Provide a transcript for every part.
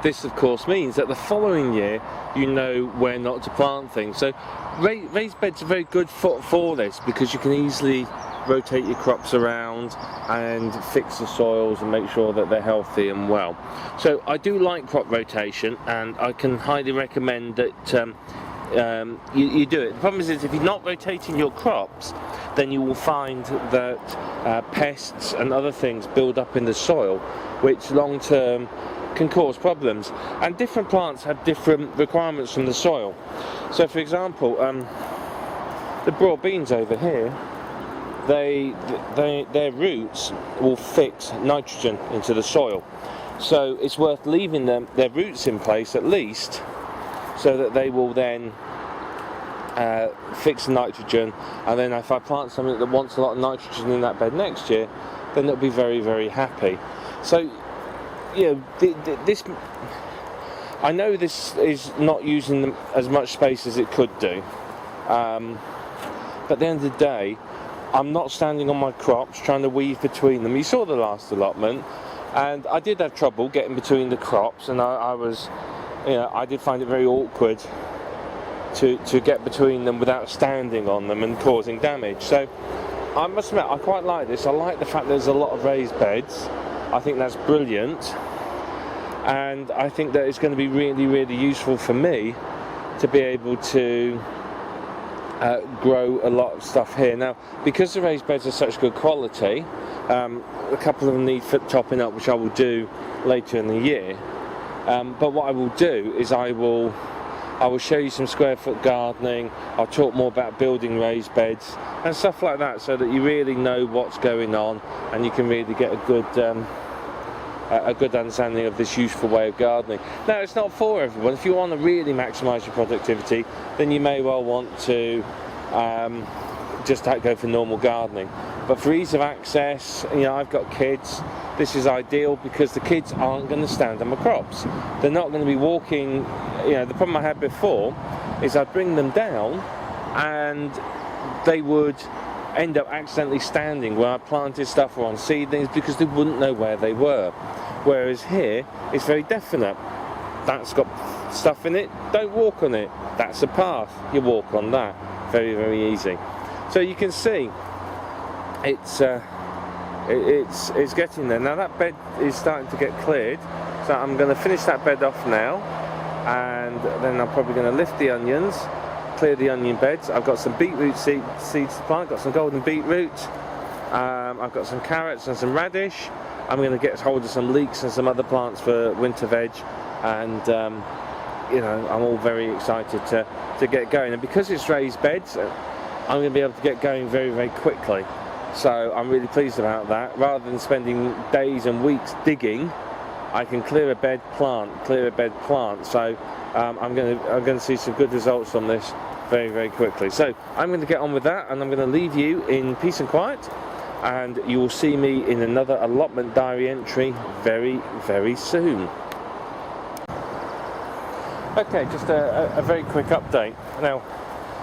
This of course means that the following year you know where not to plant things. So raised beds are very good for this, because you can easily rotate your crops around and fix the soils and make sure that they're healthy and well. So I do like crop rotation, and I can highly recommend that you do it. The problem is if you're not rotating your crops, then you will find that pests and other things build up in the soil, which long term can cause problems. And different plants have different requirements from the soil. So for example, the broad beans over here, their roots will fix nitrogen into the soil. So it's worth leaving their roots in place at least, so that they will then fix the nitrogen, and then if I plant something that wants a lot of nitrogen in that bed next year, then it'll be very, very happy. So this, I know this is not using as much space as it could do, but at the end of the day, I'm not standing on my crops trying to weave between them. You saw the last allotment, and I did have trouble getting between the crops, and I did find it very awkward to get between them without standing on them and causing damage. So I must admit, I quite like this. I like the fact there's a lot of raised beds. I think that's brilliant, and I think that it's going to be really, really useful for me to be able to grow a lot of stuff here. Now, because the raised beds are such good quality, a couple of them need topping up, which I will do later in the year. But what I will do is I will show you some square foot gardening. I'll talk more about building raised beds and stuff like that, so that you really know what's going on and you can really get a good understanding of this useful way of gardening. Now, it's not for everyone. If you want to really maximise your productivity, then you may well want to just go for normal gardening. But for ease of access, I've got kids. This is ideal because the kids aren't going to stand on my crops. They're not going to be walking. The problem I had before is I'd bring them down and they would end up accidentally standing where I planted stuff or on seedlings, because they wouldn't know where they were. Whereas here, it's very definite. That's got stuff in it, don't walk on it. That's a path, you walk on that. Very, very easy. So you can see it's getting there. Now that bed is starting to get cleared, so I'm going to finish that bed off now, and then I'm probably going to lift the onions, clear the onion beds. I've got some beetroot seeds to plant, got some golden beetroot, I've got some carrots and some radish. I'm going to get hold of some leeks and some other plants for winter veg, and I'm all very excited to get going. And because it's raised beds, I'm going to be able to get going very, very quickly. So I'm really pleased about that. Rather than spending days and weeks digging, I can clear a bed, plant. So I'm going to see some good results from this very, very quickly. So I'm going to get on with that, and I'm going to leave you in peace and quiet, and you will see me in another allotment diary entry very, very soon. Okay, just a very quick update. Now,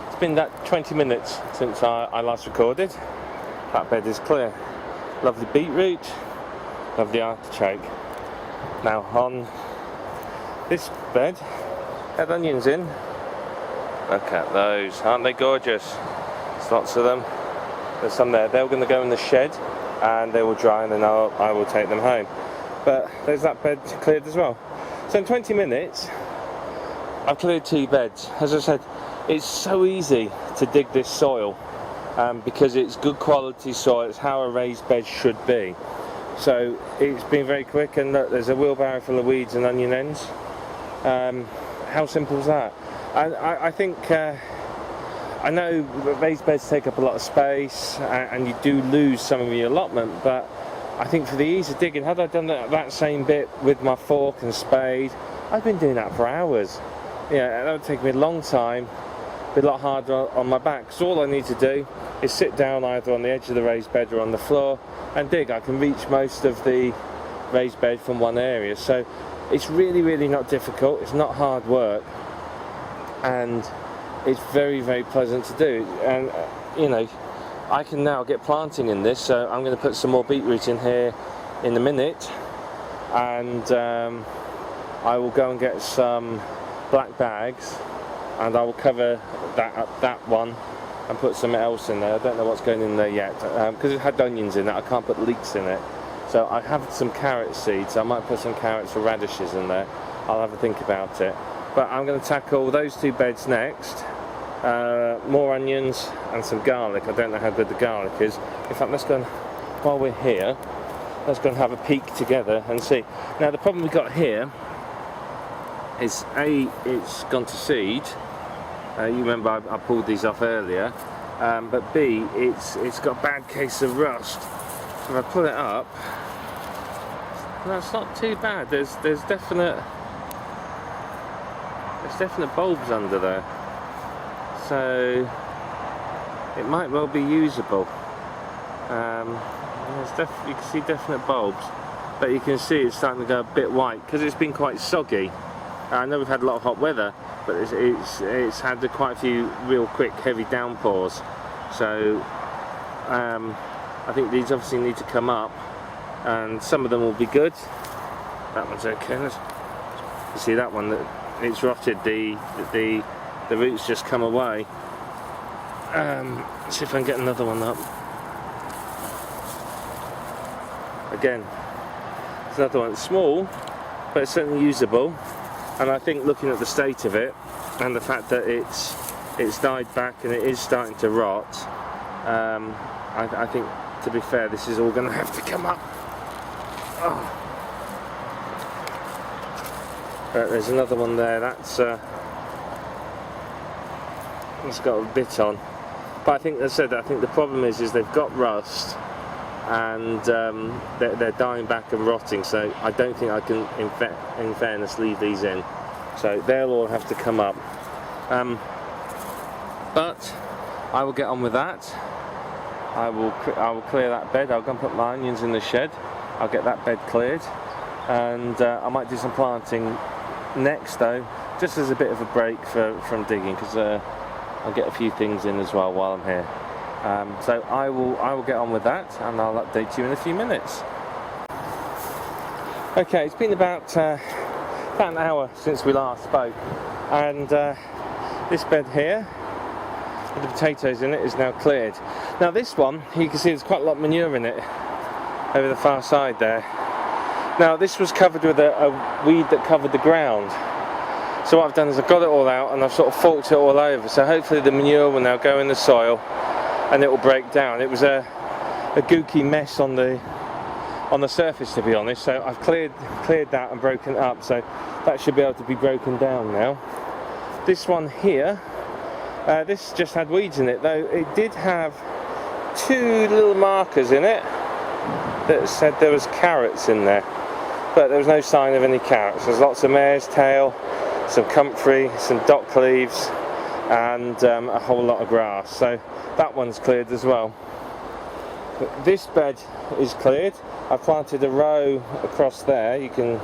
it's been that 20 minutes since I last recorded. That bed is clear. Lovely beetroot, lovely artichoke. Now on this bed, had onions in. Look at those, aren't they gorgeous? There's lots of them. There's some there. They're going to go in the shed and they will dry, and then I will take them home. But there's that bed cleared as well. So in 20 minutes, I've cleared 2 beds. As I said, it's so easy to dig this soil because it's good quality soil. It's how a raised bed should be. So it's been very quick, and look, there's a wheelbarrow full of weeds and onion ends. How simple is that? And I think, I know raised beds take up a lot of space and you do lose some of your allotment, but I think for the ease of digging, had I done that same bit with my fork and spade, I've been doing that for hours. That would take me a long time, be a lot harder on my back. So all I need to do is sit down either on the edge of the raised bed or on the floor and dig. I can reach most of the raised bed from one area. So it's really, really not difficult. It's not hard work, and it's very, very pleasant to do. And I can now get planting in this, so I'm going to put some more beetroot in here in a minute, and I will go and get some black bags, and I will cover that one and put something else in there. I don't know what's going in there yet, because it had onions in it. I can't put leeks in it. So I have some carrot seeds. I might put some carrots or radishes in there. I'll have a think about it. But I'm going to tackle those 2 beds next. More onions and some garlic. I don't know how good the garlic is. In fact, let's go and, while we're here, let's go and have a peek together and see. Now the problem we've got here is A, it's gone to seed. You remember I pulled these off earlier. But B, it's got a bad case of rust. So if I pull it up, that's not too bad. There's definite bulbs under there. So it might well be usable. You can see definite bulbs, but you can see it's starting to go a bit white because it's been quite soggy. I know we've had a lot of hot weather, but it's had quite a few real quick heavy downpours. So I think these obviously need to come up, and some of them will be good. That one's okay. You see that one, that it's rotted. The roots just come away. See if I can get another one up. Again, it's another one. It's small, but it's certainly usable. And I think, looking at the state of it and the fact that it's died back and it is starting to rot, I think, to be fair, this is all going to have to come up. Oh. There's another one there. That's got a bit on, but I think, as I said, I think the problem is they've got rust, and they're dying back and rotting. So I don't think I can, in fairness, leave these in. So they'll all have to come up. But I will get on with that. I will clear that bed. I'll go and put my onions in the shed. I'll get that bed cleared, and I might do some planting next, though, just as a bit of a break from digging, because I'll get a few things in as well while I'm here. So I will get on with that, and I'll update you in a few minutes. Okay, it's been about an hour since we last spoke, and this bed here with the potatoes in it is now cleared. Now this one, you can see there's quite a lot of manure in it over the far side there. Now this was covered with a weed that covered the ground. So what I've done is I've got it all out and I've sort of forked it all over. So hopefully the manure will now go in the soil and it will break down. It was a gooky mess on the surface, to be honest. So I've cleared that and broken it up. So that should be able to be broken down now. This one here, this just had weeds in it, though it did have 2 little markers in it that said there was carrots in there, but there was no sign of any carrots. There's lots of mare's tail, some comfrey, some dock leaves, and a whole lot of grass. So that one's cleared as well. But this bed is cleared. I've planted a row across there. You can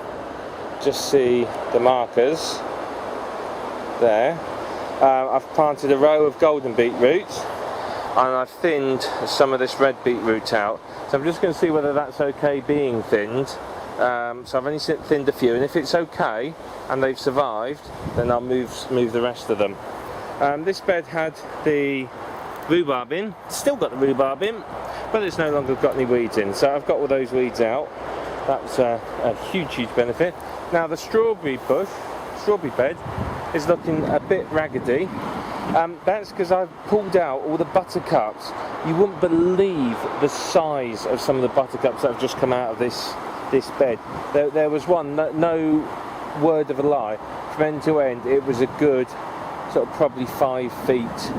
just see the markers there. I've planted a row of golden beetroot, and I've thinned some of this red beetroot out. So I'm just going to see whether that's okay being thinned. So I've only thinned a few, and if it's okay and they've survived, then I'll move the rest of them. This bed had the rhubarb in, still got the rhubarb in, but it's no longer got any weeds in. So I've got all those weeds out. That's a huge benefit. Now the strawberry bed is looking a bit raggedy. That's because I've pulled out all the buttercups. You wouldn't believe the size of some of the buttercups that have just come out of this bed. There was one, no word of a lie, from end to end it was a good sort of probably 5 feet.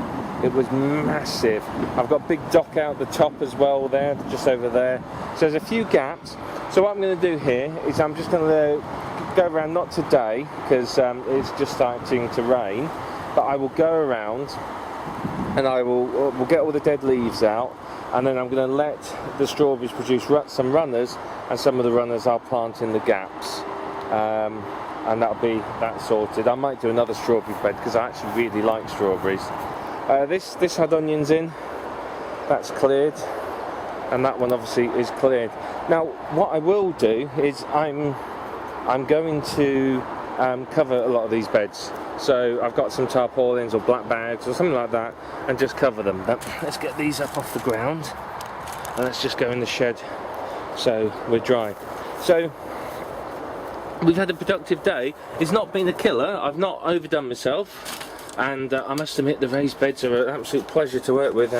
It was massive. I've got big dock out the top as well there, just over there. So there's a few gaps. So what I'm going to do here is I'm just going to go around, not today because it's just starting to rain, but I will go around and we'll get all the dead leaves out, and then I'm going to let the strawberries produce some runners, and some of the runners I'll plant in the gaps, and that'll be that sorted. I might do another strawberry bed because I actually really like strawberries. This had onions in. that's cleared, and that one obviously is cleared. Now what I will do is I'm going to cover a lot of these beds. So I've got some tarpaulins or black bags or something like that, and just cover them. But let's get these up off the ground, and let's just go in the shed so we're dry. So we've had a productive day. It's not been a killer. I've not overdone myself, and I must admit the raised beds are an absolute pleasure to work with.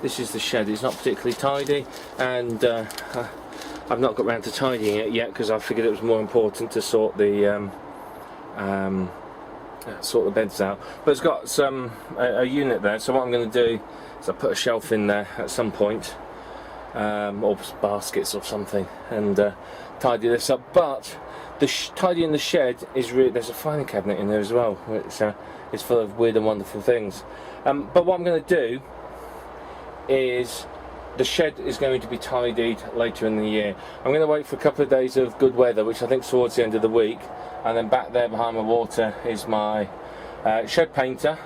This is the shed. It's not particularly tidy, and I've not got round to tidying it yet because I figured it was more important to sort the beds out. But it's got a unit there, so what I'm going to do is I'll put a shelf in there at some point, or baskets or something, and tidy this up. But tidying the shed is really, there's a filing cabinet in there as well, which is full of weird and wonderful things. But what I'm going to do is, the shed is going to be tidied later in the year. I'm going to wait for a couple of days of good weather, which I think is towards the end of the week, and then back there behind my water is my shed painter.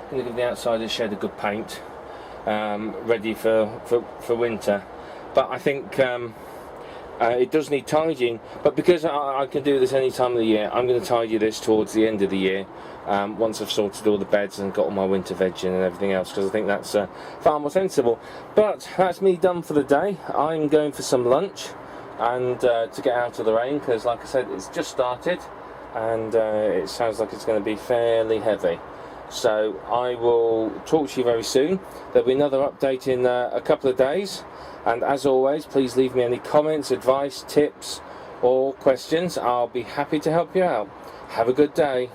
I'm going to give the outside of the shed a good paint, ready for winter. But I think it does need tidying, but because I can do this any time of the year, I'm going to tidy this towards the end of the year, once I've sorted all the beds and got all my winter veg in and everything else, because I think that's far more sensible. But that's me done for the day. I'm going for some lunch, and to get out of the rain, because like I said, it's just started, and it sounds like it's going to be fairly heavy. So I will talk to you very soon. There'll be another update in a couple of days, and as always, please leave me any comments, advice, tips or questions. I'll be happy to help you out. Have a good day.